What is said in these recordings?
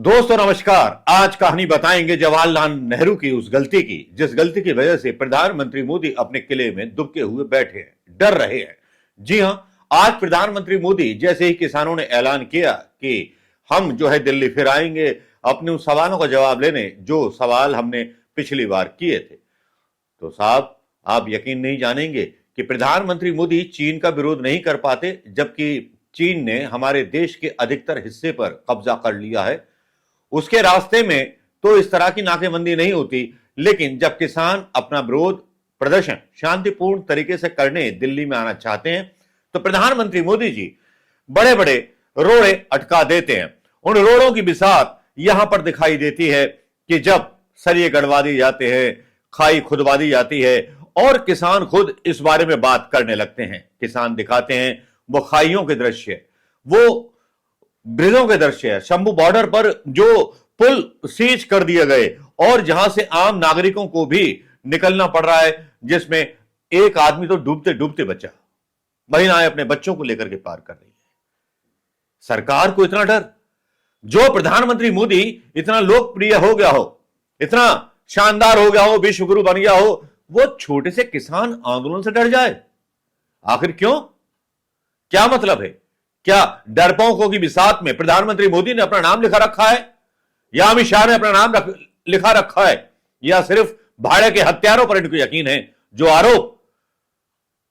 दोस्तों नमस्कार। आज कहानी बताएंगे जवाहरलाल नेहरू की उस गलती की जिस गलती की वजह से प्रधानमंत्री मोदी अपने किले में दुबके हुए बैठे हैं, डर रहे हैं। जी हां, आज प्रधानमंत्री मोदी जैसे ही किसानों ने ऐलान किया कि हम जो है दिल्ली फिर आएंगे अपने उन सवालों का जवाब लेने जो सवाल हमने पिछली बार किए थे, तो साहब आप यकीन नहीं जानेंगे कि प्रधानमंत्री मोदी चीन का विरोध नहीं कर पाते, जबकि चीन ने हमारे देश के अधिकतर हिस्से पर कब्जा कर लिया है। उसके रास्ते में तो इस तरह की नाकेबंदी नहीं होती, लेकिन जब किसान अपना विरोध प्रदर्शन शांतिपूर्ण तरीके से करने दिल्ली में आना चाहते हैं तो प्रधानमंत्री मोदी जी बड़े बड़े रोड़े अटका देते हैं। उन रोड़ों की बिसात यहां पर दिखाई देती है कि जब सरिये गड़वा दिए जाते हैं, खाई खुदवा दी जाती है और किसान खुद इस बारे में बात करने लगते हैं। किसान दिखाते हैं वो खाइयों के दृश्य, वो ब्रिजों के दृश्य है, शंभू बॉर्डर पर जो पुल सीज कर दिए गए और जहां से आम नागरिकों को भी निकलना पड़ रहा है, जिसमें एक आदमी तो डूबते डूबते बचा, महिलाएं अपने बच्चों को लेकर के पार कर रही है। सरकार को इतना डर, जो प्रधानमंत्री मोदी इतना लोकप्रिय हो गया हो, इतना शानदार हो गया हो, विश्व गुरु बन गया हो, वो छोटे से किसान आंदोलन से डर जाए। आखिर क्यों? क्या मतलब है? क्या डरपोकों की बिसात में प्रधानमंत्री मोदी ने अपना नाम लिखा रखा है, या अमित शाह ने अपना नाम लिखा रखा है, या सिर्फ भाड़े के हत्यारों पर इनको यकीन है? जो आरोप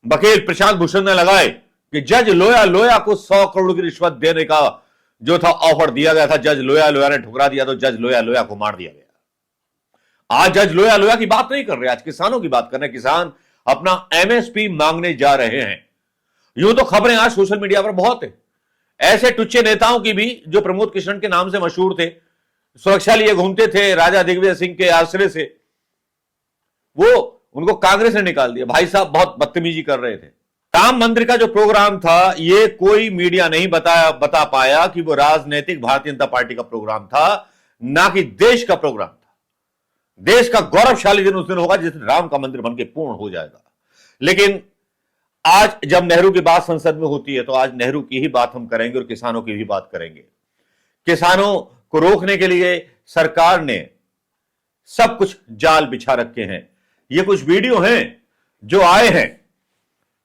वकील प्रशांत भूषण ने लगाए कि जज लोया को 100 करोड़ की रिश्वत देने का जो था ऑफर दिया गया था, जज लोया ने ठुकरा दिया तो जज लोया को मार दिया गया। आज जज लोया की बात नहीं कर रहे, आज किसानों की बात कर रहे हैं। किसान अपना एमएसपी मांगने जा रहे हैं। यूं तो खबरें आज सोशल मीडिया पर बहुत है, ऐसे टुच्चे नेताओं की भी जो प्रमोद कृष्ण के नाम से मशहूर थे, सुरक्षा लिए घूमते थे राजा दिग्विजय सिंह के आश्रय से, वो उनको कांग्रेस ने निकाल दिया। भाई साहब बहुत बदतमीजी कर रहे थे। राम मंदिर का जो प्रोग्राम था, ये कोई मीडिया नहीं बता पाया कि वो राजनीतिक भारतीय जनता पार्टी का प्रोग्राम था, ना कि देश का प्रोग्राम था। देश का गौरवशाली दिन उस दिन होगा जिस दिन राम का मंदिर बनके पूर्ण हो जाएगा। लेकिन आज जब नेहरू की बात संसद में होती है तो आज नेहरू की ही बात हम करेंगे और किसानों की भी बात करेंगे। किसानों को रोकने के लिए सरकार ने सब कुछ जाल बिछा रखे हैं। ये कुछ वीडियो हैं जो आए हैं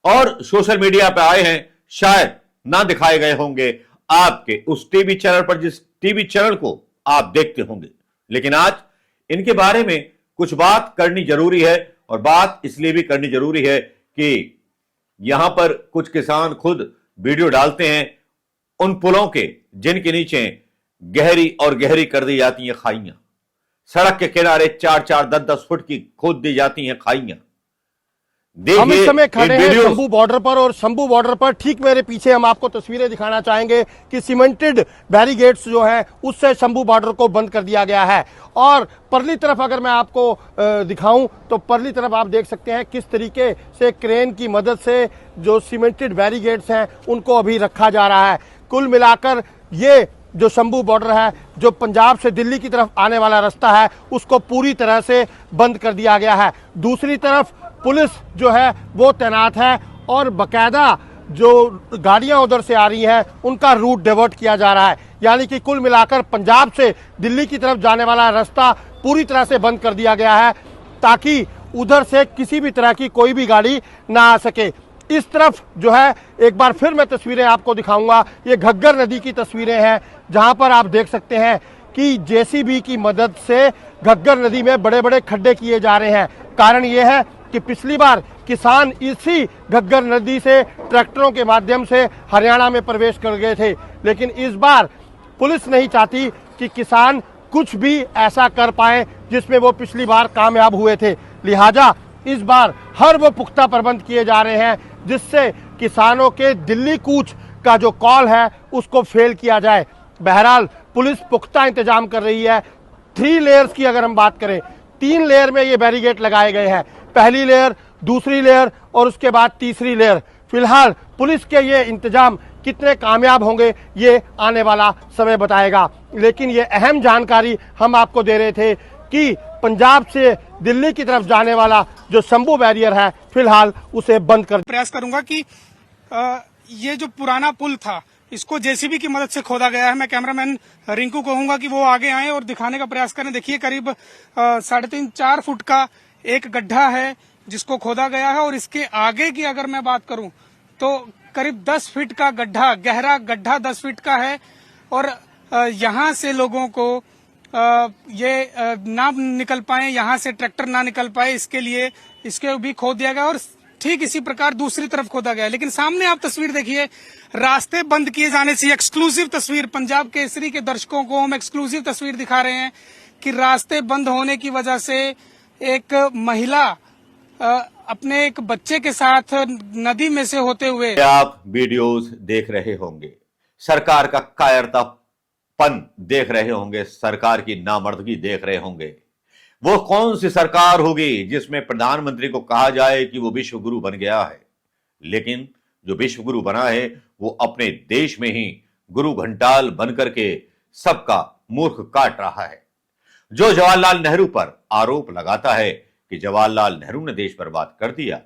और सोशल मीडिया पर आए हैं, शायद ना दिखाए गए होंगे आपके उस टीवी चैनल पर, जिस टीवी चैनल को आप देखते होंगे। लेकिन आज इनके बारे में कुछ बात करनी जरूरी है, और बात इसलिए भी करनी जरूरी है कि यहां पर कुछ किसान खुद वीडियो डालते हैं उन पुलों के जिनके नीचे गहरी कर दी जाती हैं खाइयां। सड़क के किनारे 4-4, 10-10 फुट की खोद दी जाती हैं खाइयां। हम इस समय खड़े हैं शंभू बॉर्डर पर, और शंभू बॉर्डर पर ठीक मेरे पीछे हम आपको तस्वीरें दिखाना चाहेंगे कि सीमेंटेड बैरिगेड्स जो है उससे शंभू बॉर्डर को बंद कर दिया गया है। और परली तरफ अगर मैं आपको दिखाऊं तो परली तरफ आप देख सकते हैं किस तरीके से क्रेन की मदद से जो सीमेंटेड बैरिगेड्स हैं उनको अभी रखा जा रहा है। कुल मिलाकर ये जो शंभू बॉर्डर है, जो पंजाब से दिल्ली की तरफ आने वाला रास्ता है, उसको पूरी तरह से बंद कर दिया गया है। दूसरी तरफ पुलिस जो है वो तैनात है और बकायदा जो गाड़ियां उधर से आ रही हैं उनका रूट डाइवर्ट किया जा रहा है। यानी कि कुल मिलाकर पंजाब से दिल्ली की तरफ जाने वाला रास्ता पूरी तरह से बंद कर दिया गया है, ताकि उधर से किसी भी तरह की कोई भी गाड़ी ना आ सके। इस तरफ जो है एक बार फिर मैं तस्वीरें आपको दिखाऊंगा, ये घग्गर नदी की तस्वीरें हैं, जहां पर आप देख सकते हैं कि जेसीबी की मदद से घग्गर नदी में बड़े बड़े खड्डे किए जा रहे हैं। कारण यह है कि पिछली बार किसान इसी घग्गर नदी से ट्रैक्टरों के माध्यम से हरियाणा में प्रवेश कर गए थे, लेकिन इस बार पुलिस नहीं चाहती कि किसान कुछ भी ऐसा कर पाए जिसमें वो पिछली बार कामयाब हुए थे। लिहाजा इस बार हर वो पुख्ता प्रबंध किए जा रहे हैं जिससे किसानों के दिल्ली कूच का जो कॉल है उसको फेल किया जाए। बहरहाल पुलिस पुख्ता इंतजाम कर रही है। 3 लेयर्स की अगर हम बात करें, 3 लेयर में ये बैरिगेड लगाए गए हैं, पहली लेयर, दूसरी लेयर और उसके बाद तीसरी लेयर। फिलहाल पुलिस के ये इंतजाम कितने कामयाब होंगे ये आने वाला समय बताएगा। लेकिन ये अहम जानकारी हम आपको दे रहे थे कि पंजाब से दिल्ली की तरफ जाने वाला जो शंभू बैरियर है फिलहाल उसे बंद कर। प्रयास करूंगा कि ये जो पुराना पुल था इसको जेसीबी की मदद से खोदा गया है। मैं कैमरामैन रिंकू को कहूंगा कि वो आगे आए और दिखाने का प्रयास करें। देखिए करीब 3.5-4 फुट का एक गड्ढा है जिसको खोदा गया है, और इसके आगे की अगर मैं बात करूं तो करीब 10 फीट का गड्ढा, गहरा गड्ढा 10 फीट का है। और यहाँ से लोगों को ये ना निकल पाए, यहाँ से ट्रैक्टर ना निकल पाए, इसके लिए इसके भी खोद दिया गया और ठीक इसी प्रकार दूसरी तरफ खोदा गया। लेकिन सामने आप तस्वीर देखिए, रास्ते बंद किए जाने से, एक्सक्लूसिव तस्वीर, पंजाब केसरी के दर्शकों को हम एक्सक्लूसिव तस्वीर दिखा रहे हैं कि रास्ते बंद होने की वजह से एक महिला अपने एक बच्चे के साथ नदी में से होते हुए। आप वीडियोस देख रहे होंगे, सरकार का कायरतापन देख रहे होंगे, सरकार की नामर्दगी देख रहे होंगे। वो कौन सी सरकार होगी जिसमें प्रधानमंत्री को कहा जाए कि वो विश्व गुरु बन गया है, लेकिन जो विश्व गुरु बना है वो अपने देश में ही गुरु घंटाल बनकर के सबका मूर्ख काट रहा है। जो जवाहरलाल नेहरू पर आरोप लगाता है कि जवाहरलाल नेहरू ने देश बर्बाद कर दिया,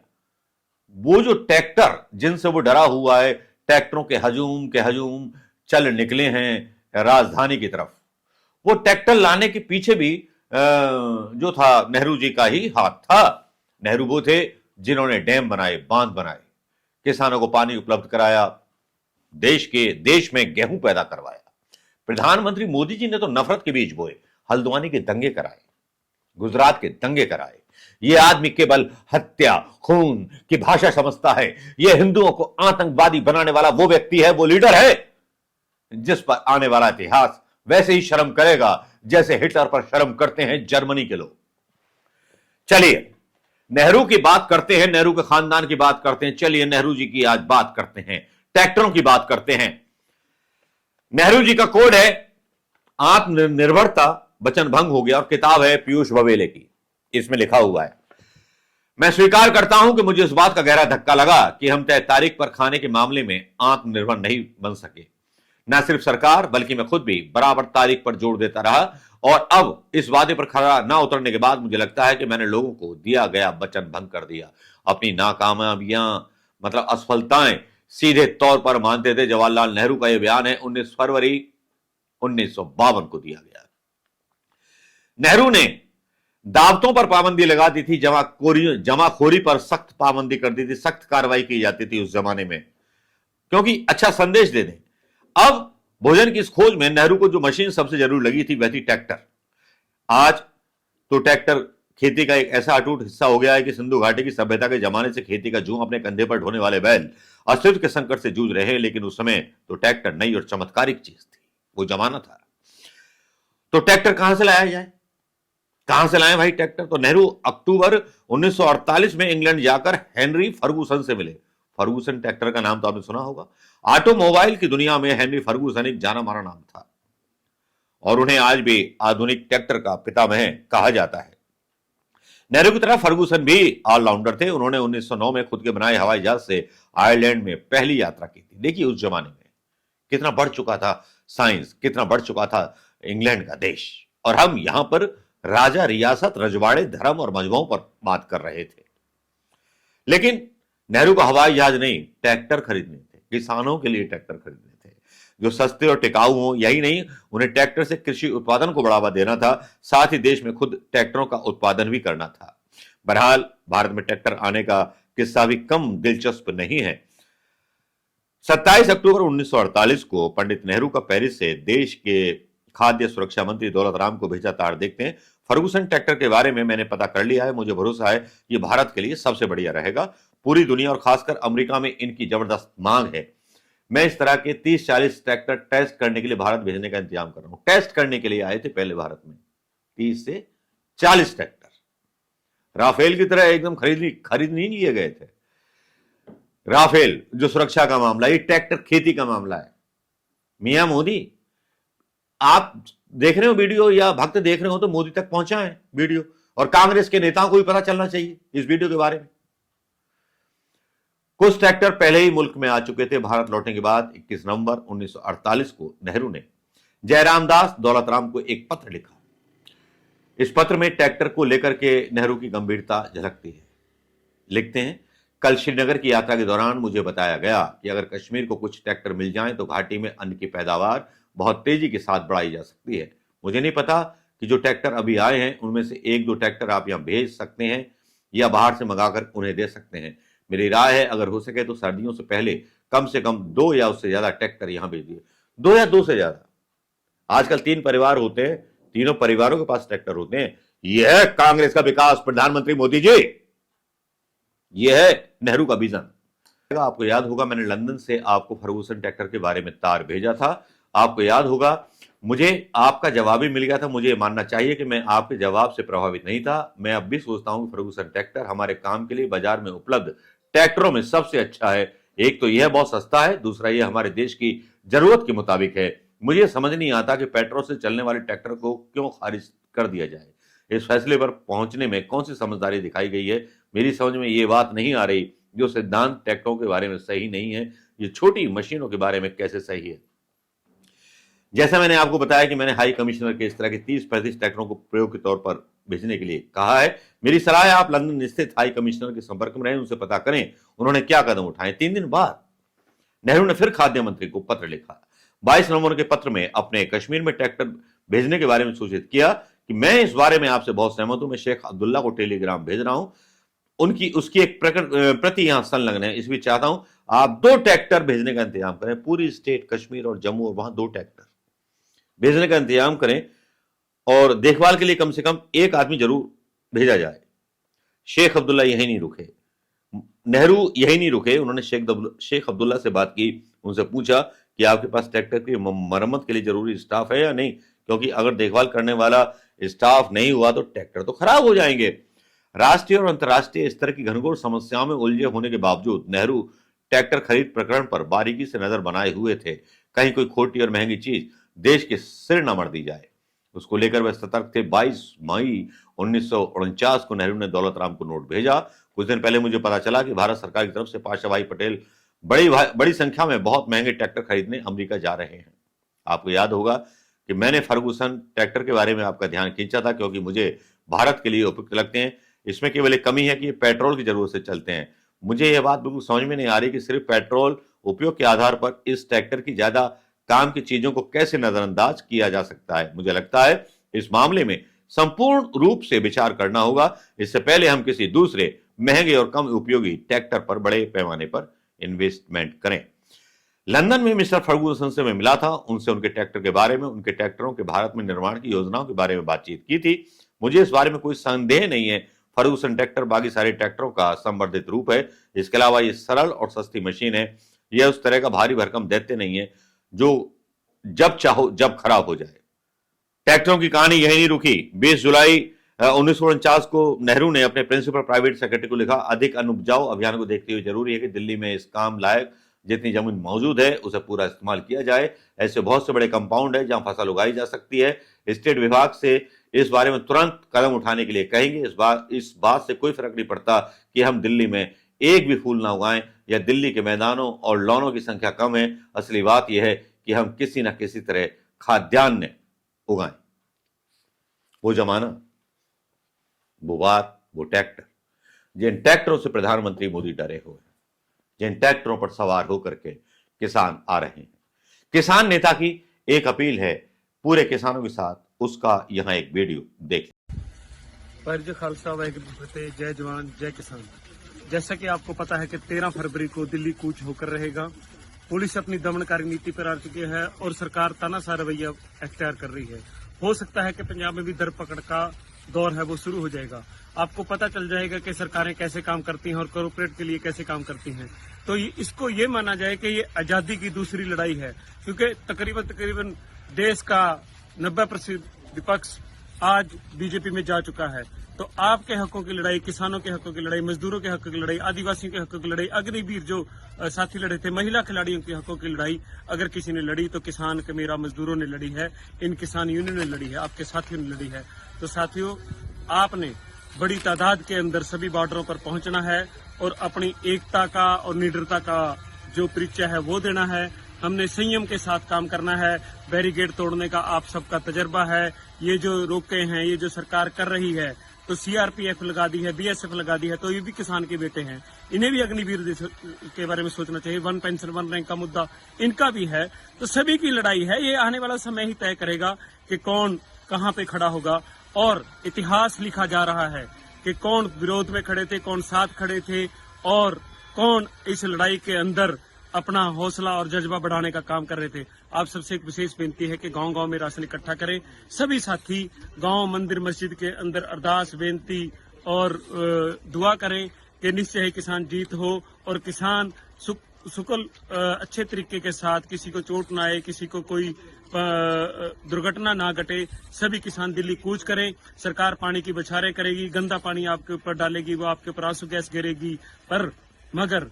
वो जो ट्रैक्टर जिनसे वो डरा हुआ है, ट्रैक्टरों के हजूम चल निकले हैं राजधानी की तरफ। वो ट्रैक्टर लाने के पीछे भी जो था नेहरू जी का ही हाथ था। नेहरू वो थे जिन्होंने डैम बनाए, बांध बनाए, किसानों को पानी उपलब्ध कराया, देश में गेहूं पैदा करवाया। प्रधानमंत्री मोदी जी ने तो नफरत के बीज बोए, हल्द्वानी के दंगे कराए, गुजरात के दंगे कराए। ये आदमी केवल हत्या, खून की भाषा समझता है। ये हिंदुओं को आतंकवादी बनाने वाला वो व्यक्ति है, वो लीडर है जिस पर आने वाला इतिहास वैसे ही शर्म करेगा जैसे हिटलर पर शर्म करते हैं जर्मनी के लोग। चलिए नेहरू की बात करते हैं, नेहरू के खानदान की बात करते हैं। चलिए नेहरू जी की आज बात करते हैं, ट्रैक्टरों की बात करते हैं। नेहरू जी का कोड है आत्मनिर्भरता वचन भंग हो गया, और किताब है पीयूष बवेले की। इसमें लिखा हुआ है, मैं स्वीकार करता हूं कि मुझे इस बात का गहरा धक्का लगा कि हम तय तारीख पर खाने के मामले में आत्मनिर्भर नहीं बन सके। न सिर्फ सरकार बल्कि मैं खुद भी बराबर तारीख पर जोर देता रहा, और अब इस वादे पर खरा ना उतरने के बाद मुझे लगता है कि मैंने लोगों को दिया गया वचन भंग कर दिया। अपनी नाकामयाबियां मतलब असफलताएं सीधे तौर पर मानते थे। जवाहरलाल नेहरू का यह बयान है 19 फरवरी 1952 को दिया गया। नेहरू ने दावतों पर पाबंदी लगा दी थी, जमाखोरी पर सख्त पाबंदी कर दी थी, सख्त कार्रवाई की जाती थी उस जमाने में, क्योंकि अच्छा संदेश दे दें। अब भोजन की इस खोज में नेहरू को जो मशीन सबसे जरूरी लगी थी वह थी ट्रैक्टर। आज तो ट्रैक्टर खेती का एक ऐसा अटूट हिस्सा हो गया है कि सिंधु घाटी की सभ्यता के जमाने से खेती का जूं अपने कंधे पर ढोने वाले बैल अस्तित्व के संकट से जूझ रहे हैं। लेकिन उस समय तो ट्रैक्टर नई और चमत्कारिक चीज थी, वो जमाना था। तो ट्रैक्टर कहां से लाया जाए, कहां से लाए भाई ट्रैक्टर? तो नेहरू अक्टूबर 1948 में इंग्लैंड जाकर हेनरी फर्गुसन से मिले। फर्गुसन ट्रैक्टर का नाम तो आपने सुना होगा। ऑटोमोबाइल की दुनिया में हेनरी फर्गुसन एक जाना माना नाम था, और उन्हें आज भी आधुनिक ट्रैक्टर का पितामह कहा जाता है। नेहरू की तरह फर्गुसन भी ऑलराउंडर थे। उन्होंने 1909 में खुद के बनाए हवाई जहाज से आयरलैंड में पहली यात्रा की थी। देखिए उस जमाने में कितना बढ़ चुका था साइंस, कितना बढ़ चुका था इंग्लैंड का देश, और हम यहां पर राजा, रियासत, रजवाड़े, धर्म और मजहबों पर बात कर रहे थे। लेकिन नेहरू को हवाई जहाज नहीं, ट्रैक्टर खरीदने थे, किसानों के लिए ट्रैक्टर खरीदने थे जो सस्ते और टिकाऊ हों। यही नहीं, उन्हें ट्रैक्टर से कृषि उत्पादन को बढ़ावा देना था, साथ ही देश में खुद ट्रैक्टरों का उत्पादन भी करना था। बहरहाल भारत में ट्रैक्टर आने का किस्सा भी कम दिलचस्प नहीं है। 27 अक्टूबर 1948 को पंडित नेहरू का पेरिस से देश के खाद्य सुरक्षा मंत्री दौलत राम को भेजा तार देखते हैं। फर्गुसन ट्रैक्टर के बारे में मैंने पता कर लिया है, मुझे भरोसा है ये भारत के लिए सबसे बढ़िया रहेगा। पूरी दुनिया और खासकर अमेरिका में इनकी जबरदस्त मांग है। मैं इस तरह के 30-40 ट्रैक्टर टेस्ट करने के लिए भारत भेजने का इंतजाम कर रहा हूं। टेस्ट करने के लिए आए थे पहले भारत में 30 से 40 ट्रैक्टर। राफेल की तरह एकदम खरीद नहीं लिए गए थे। राफेल जो सुरक्षा का मामला, ये ट्रैक्टर खेती का मामला है। मियां मोदी, आप देख रहे हो वीडियो या भक्त देख रहे हो तो मोदी तक पहुंचा है वीडियो, और कांग्रेस के नेताओं को भी पता चलना चाहिए इस वीडियो के बारे में। कुछ ट्रैक्टर पहले ही मुल्क में आ चुके थे। भारत लौटने के बाद 21 नवंबर 1948 को नेहरू ने जयराम दास दौलत राम को एक पत्र लिखा। इस पत्र में ट्रैक्टर को लेकर के नेहरू की गंभीरता झलकती है। लिखते हैं, कल श्रीनगर की यात्रा के दौरान मुझे बताया गया कि अगर कश्मीर को कुछ ट्रैक्टर मिल जाएं तो घाटी में अन्न की पैदावार बहुत तेजी के साथ बढ़ाई जा सकती है। मुझे नहीं पता कि जो ट्रैक्टर अभी आए हैं उनमें से 1-2 ट्रैक्टर आप यहां भेज सकते हैं या बाहर से मंगाकर उन्हें दे सकते हैं। मेरी राय है अगर हो सके तो सर्दियों से पहले कम से कम 2 या उससे ज्यादा ट्रैक्टर यहां भेज दिए। 2 या 2 से ज्यादा। आजकल 3 परिवार होते हैं, तीनों परिवारों के पास ट्रैक्टर होते हैं। यह है कांग्रेस का विकास, प्रधानमंत्री मोदी जी। यह है नेहरू का विजन। आपको याद होगा मैंने लंदन से आपको फर्गूसन ट्रैक्टर के बारे में तार भेजा था। आपको याद होगा मुझे आपका जवाब भी मिल गया था। मुझे मानना चाहिए कि मैं आपके जवाब से प्रभावित नहीं था। मैं अब भी सोचता हूं कि फर्गूसन ट्रैक्टर हमारे काम के लिए बाजार में उपलब्ध ट्रैक्टरों में सबसे अच्छा है। एक तो यह बहुत सस्ता है, दूसरा यह हमारे देश की जरूरत के मुताबिक है। मुझे समझ नहीं आता कि पेट्रोल से चलने वाले ट्रैक्टर को क्यों खारिज कर दिया जाए। इस फैसले पर पहुंचने में कौन सी समझदारी दिखाई गई है? मेरी समझ में यह बात नहीं आ रही। जो सिद्धांत ट्रैक्टरों के बारे में सही नहीं है, ये छोटी मशीनों के बारे में कैसे सही है? जैसा मैंने आपको बताया कि मैंने हाई कमिश्नर के इस तरह के 30-35 ट्रैक्टरों को प्रयोग के तौर पर भेजने के लिए कहा है। मेरी सलाह है आप लंदन स्थित हाई कमिश्नर के संपर्क में रहें, उनसे पता करें उन्होंने क्या कदम उठाए। 3 दिन बाद नेहरू ने फिर खाद्य मंत्री को पत्र लिखा। 22 नवंबर के पत्र में अपने कश्मीर में ट्रैक्टर भेजने के बारे में सूचित किया कि मैं इस बारे में आपसे बहुत सहमत हूं। मैं शेख अब्दुल्ला को टेलीग्राम भेज रहा हूं, उसकी एक प्रति यहां संलग्न है। इस बीच चाहता हूं आप 2 ट्रैक्टर भेजने का इंतजाम करें। पूरी स्टेट कश्मीर और जम्मू और वहां 2 ट्रैक्टर भेजने का इंतजाम करें और देखभाल के लिए कम से कम 1 आदमी जरूर भेजा जाए। शेख अब्दुल्ला यही नहीं रुके, नेहरू यही नहीं रुके। उन्होंने शेख अब्दुल्ला से बात की, उनसे पूछा कि आपके पास ट्रैक्टर की मरम्मत के लिए जरूरी स्टाफ है या नहीं, क्योंकि अगर देखभाल करने वाला स्टाफ नहीं हुआ तो ट्रैक्टर तो खराब हो जाएंगे। राष्ट्रीय और अंतर्राष्ट्रीय स्तर की घनघोर समस्याओं में उलझे होने के बावजूद नेहरू ट्रैक्टर खरीद प्रकरण पर बारीकी से नजर बनाए हुए थे। कहीं कोई खोटी और महंगी चीज देश के सिर न मर दी जाए, उसको लेकर वह सतर्क थे। 22 मई 1949 को नेहरू ने दौलत राम को नोट भेजा। कुछ दिन पहले मुझे पता चला कि भारत सरकार की तरफ से पाशा भाई पटेल बड़ी संख्या में बहुत महंगे ट्रैक्टर खरीदने अमेरिका जा रहे हैं। आपको याद होगा कि मैंने फर्गूसन ट्रैक्टर के बारे में आपका ध्यान खींचा था, क्योंकि मुझे भारत के लिए उपयुक्त लगते हैं। इसमें केवल एक कमी है कि ये पेट्रोल की जरूरत से चलते हैं। मुझे यह बात बिल्कुल समझ में नहीं आ रही कि सिर्फ पेट्रोल उपयोग के आधार पर इस ट्रैक्टर की ज्यादा काम की चीजों को कैसे नजरअंदाज किया जा सकता है। मुझे लगता है इस मामले में संपूर्ण रूप से विचार करना होगा, इससे पहले हम किसी दूसरे महंगे और कम उपयोगी ट्रैक्टर पर बड़े पैमाने पर इन्वेस्टमेंट करें। लंदन में मिस्टर फर्गूसन से मैं मिला था, उनसे उनके ट्रैक्टर के बारे में, उनके ट्रैक्टरों के भारत में निर्माण की योजनाओं के बारे में बातचीत की थी। मुझे इस बारे में कोई संदेह नहीं है, फर्गूसन ट्रैक्टर बाकी सारे ट्रैक्टरों का संवर्धित रूप है। इसके अलावा ये सरल और सस्ती मशीन है। यह उस तरह का भारी भरकम दैत्य नहीं है जो जब चाहो जब खराब हो जाए। ट्रैक्टरों की कहानी यही नहीं रुकी। 20 जुलाई 1949 को नेहरू ने अपने प्रिंसिपल प्राइवेट सेक्रेटरी को लिखा, अधिक अन्न उपजाऊ अभियान को देखते हुए जरूरी है कि दिल्ली में इस काम लायक जितनी जमीन मौजूद है उसे पूरा इस्तेमाल किया जाए। ऐसे बहुत से बड़े कंपाउंड है जहां फसल उगाई जा सकती है। स्टेट विभाग से इस बारे में तुरंत कदम उठाने के लिए कहेंगे। इस बात से कोई फर्क नहीं पड़ता कि हम दिल्ली में एक भी फूल ना उगाएं या दिल्ली के मैदानों और लॉनों की संख्या कम है। असली बात यह है कि हम किसी न किसी तरह खाद्यान्न उगाएं। वो जमाना, वो बात, वो ट्रैक्टर, जिन ट्रैक्टरों से प्रधानमंत्री मोदी डरे हुए हैं, जिन ट्रैक्टरों पर सवार होकर के किसान आ रहे हैं। किसान नेता की एक अपील है पूरे किसानों के साथ, उसका यहां एक वीडियो देखें। वाहिगुरू खालसा वाहिगुरू फतेह, जय जवान जय किसान। जैसा कि आपको पता है कि 13 फरवरी को दिल्ली कूच होकर रहेगा। पुलिस अपनी दमनकारी नीति पर आ चुकी है और सरकार तानाशाह रवैया अख्तियार कर रही है। हो सकता है कि पंजाब में भी दरपकड़ का दौर है वो शुरू हो जाएगा। आपको पता चल जाएगा कि सरकारें कैसे काम करती हैं और कॉर्पोरेट के लिए कैसे काम करती हैं। तो इसको ये माना जाए कि ये आजादी की दूसरी लड़ाई है, क्योंकि तकरीबन देश का 90% विपक्ष आज बीजेपी में जा चुका है। तो आपके हकों की लड़ाई, किसानों के हकों की लड़ाई, मजदूरों के हकों की लड़ाई, आदिवासियों के हकों की लड़ाई, अग्निवीर जो साथी लड़े थे, महिला खिलाड़ियों के हकों की लड़ाई अगर किसी ने लड़ी तो किसान के मेरा मजदूरों ने लड़ी है, इन किसान यूनियन ने लड़ी है, आपके साथियों ने लड़ी है। तो साथियों, आपने बड़ी तादाद के अंदर सभी बॉर्डरों पर पहुंचना है और अपनी एकता का और निडरता का जो परिचय है वो देना है। हमने संयम के साथ काम करना है। बैरिकेड तोड़ने का आप सबका तजर्बा है। ये जो रोके हैं, ये जो सरकार कर रही है, तो तो सीआरपीएफ लगा दी है, बीएसएफ लगा दी है, तो ये भी किसान के बेटे हैं, इन्हें भी अग्निवीर के बारे में सोचना चाहिए। वन पेंशन वन रैंक का मुद्दा इनका भी है। तो सभी की लड़ाई है, ये आने वाला समय ही तय करेगा कि कौन कहां पे खड़ा होगा। और इतिहास लिखा जा रहा है कि कौन विरोध में खड़े थे, कौन साथ खड़े थे, और कौन इस लड़ाई के अंदर अपना हौसला और जज्बा बढ़ाने का काम कर रहे थे। आप सबसे एक विशेष बेनती है कि गांव-गांव में राशन इकट्ठा करें। सभी साथी गांव, मंदिर, मस्जिद के अंदर अरदास, बेनती और दुआ करें कि निश्चय ही किसान जीत हो और किसान सुकल अच्छे तरीके के साथ, किसी को चोट ना आए, किसी को कोई दुर्घटना ना घटे, सभी किसान दिल्ली कूच करें। सरकार पानी की बछारें करेगी, गंदा पानी आपके ऊपर डालेगी, वो आपके ऊपर आंसू गैस गिरेगी, पर मगर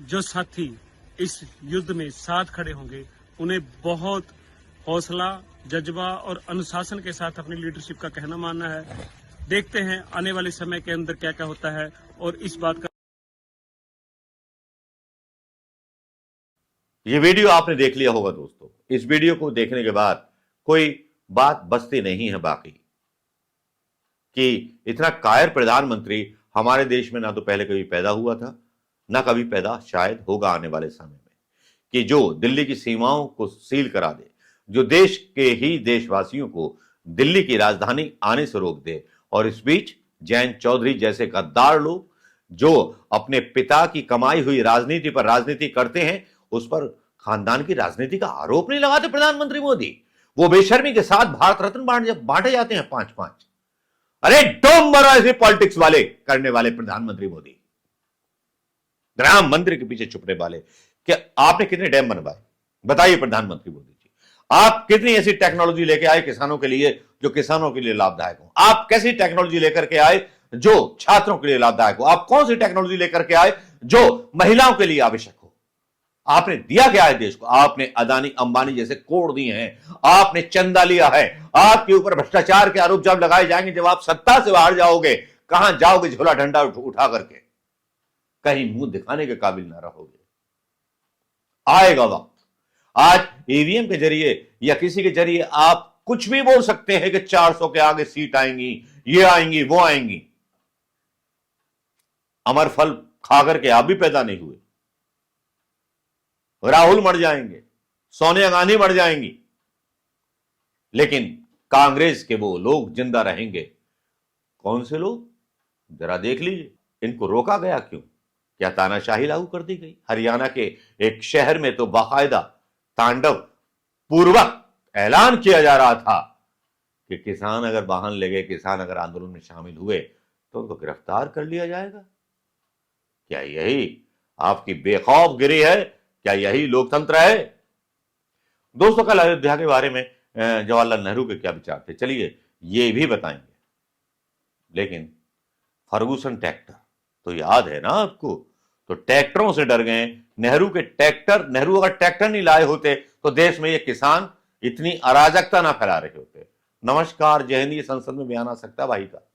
जो साथी इस युद्ध में साथ खड़े होंगे उन्हें बहुत हौसला, जज्बा और अनुशासन के साथ अपनी लीडरशिप का कहना मानना है। देखते हैं आने वाले समय के अंदर क्या क्या होता है और इस बात का। ये वीडियो आपने देख लिया होगा दोस्तों। इस वीडियो को देखने के बाद कोई बात बचती नहीं है बाकी कि इतना कायर प्रधानमंत्री हमारे देश में ना तो पहले कभी पैदा हुआ था, ना कभी पैदा शायद होगा आने वाले समय में, कि जो दिल्ली की सीमाओं को सील करा दे, जो देश के ही देशवासियों को दिल्ली की राजधानी आने से रोक दे, और इस बीच जयंत चौधरी जैसे गद्दार लोग जो अपने पिता की कमाई हुई राजनीति पर राजनीति करते हैं, उस पर खानदान की राजनीति का आरोप नहीं लगाते प्रधानमंत्री मोदी। वो बेशर्मी के साथ भारत रत्न बांटे जाते हैं 5-5। अरे डोम मरो ऐसे पॉलिटिक्स वाले करने वाले प्रधानमंत्री मोदी, राम मंदिर के पीछे छुपने वाले। क्या आपने कितने डैम बनवाए बताइए प्रधानमंत्री मोदी जी? आप कितनी ऐसी टेक्नोलॉजी लेके आए किसानों के लिए जो किसानों के लिए लाभदायक हो? आप कैसी टेक्नोलॉजी लेकर के आए जो छात्रों के लिए लाभदायक हो? आप कौन सी टेक्नोलॉजी लेकर के आए जो महिलाओं के लिए आवश्यक हो? आपने दिया क्या है देश को? आपने अदानी अंबानी जैसे कोड़ दिए हैं, आपने चंदा लिया है, आपके ऊपर भ्रष्टाचार के आरोप जब लगाए जाएंगे, जब आप सत्ता से बाहर जाओगे, कहां जाओगे झोला डंडा उठा करके? कहीं मुंह दिखाने के काबिल ना रहोगे। आएगा वक्त, आज ईवीएम के जरिए या किसी के जरिए आप कुछ भी बोल सकते हैं कि 400 के आगे सीट आएंगी, ये आएंगी, वो आएंगी। अमर फल खाकर के आप भी पैदा नहीं हुए। राहुल मर जाएंगे, सोनिया गांधी मर जाएंगी, लेकिन कांग्रेस के वो लोग जिंदा रहेंगे। कौन से लोग? जरा देख लीजिए। इनको रोका गया क्यों? क्या तानाशाही लागू कर दी गई? हरियाणा के एक शहर में तो बाकायदा तांडव पूर्वक ऐलान किया जा रहा था कि किसान अगर वाहन ले गए, किसान अगर आंदोलन में शामिल हुए तो उनको गिरफ्तार कर लिया जाएगा। क्या यही आपकी बेखौफ गिरी है? क्या यही लोकतंत्र है? दोस्तों, कल अयोध्या के बारे में जवाहरलाल नेहरू के क्या विचार थे, चलिए ये भी बताएंगे। लेकिन फर्गूसन ट्रैक्टर तो याद है ना आपको? तो ट्रैक्टरों से डर गए नेहरू के ट्रैक्टर। नेहरू अगर ट्रैक्टर नहीं लाए होते तो देश में ये किसान इतनी अराजकता ना फैला रहे होते। नमस्कार, जय हिंद। संसद में बयान आ सकता है भाई का।